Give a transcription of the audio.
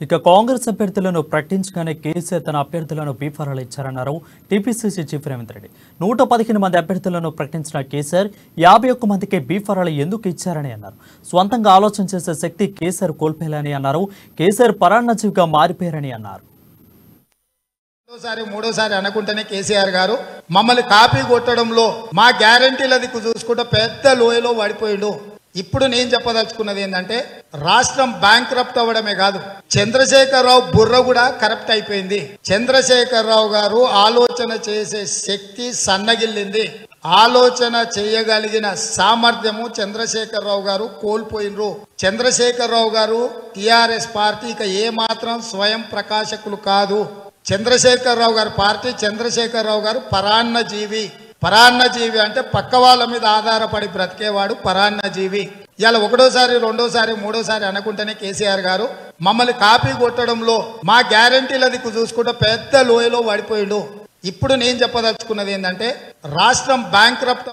ఇక కాంగ్రెస్ అభ్యర్థులను ప్రకటించగానే కేసీఆర్ తన అభ్యర్థులను బీఫారాలు ఇచ్చారన్నారు టీపీసీసీ చీఫ్ రేవంత్ రెడ్డి. 115 మంది అభ్యర్థులను ప్రకటించిన కేసీఆర్ 51 మందికే బీఫారాలు ఎందుకు ఇచ్చారని అన్నారు. స్వంతంగా ఆలోచన చేసే శక్తి కేసీఆర్ కోల్పోయాలని అన్నారు. కేసీఆర్ పరాన్నజీవిగా మారిపోయారని అన్నారు. మూడోసారి అనుకుంటేనే కేసీఆర్ గారు మమ్మల్ని కాపీ కొట్టడంలో మా గ్యారంటీలది చూసుకుంటే పెద్ద లోయలో పడిపోయాడు. ఇప్పుడు నేను చెప్పదలుచుకున్నది ఏంటంటే రాష్ట్రం బ్యాంక్రప్ట్ అవ్వడమే కాదు, చంద్రశేఖరరావు బుర్ర కూడా కరప్ట్ అయిపోయింది. చంద్రశేఖరరావు గారు ఆలోచన చేసే శక్తి సన్నగిల్లింది. ఆలోచన చేయగలిగిన సామర్థ్యము చంద్రశేఖరరావు గారు కోల్పోయినరు. చంద్రశేఖరరావు గారు టిఆర్ఎస్ పార్టీ ఇక ఏమాత్రం స్వయం ప్రకాశకులు కాదు. చంద్రశేఖరరావు గారి పార్టీ, చంద్రశేఖరరావు గారు పరాన్నజీవి. పరాన్నజీవి అంటే పక్క వాళ్ళ మీద ఆధారపడి బ్రతికేవాడు పరాన్నజీవి. ఇలా ఒకటోసారి, రెండోసారి, మూడోసారి అనుకుంటేనే కేసీఆర్ గారు మమ్మల్ని కాపీ కొట్టడంలో మా గ్యారంటీలది చూసుకుంటే పెద్ద లోయలో పడిపోయాడు. ఇప్పుడు నేను చెప్పదలుచుకున్నది ఏంటంటే రాష్ట్రం బ్యాంక్రప్ట్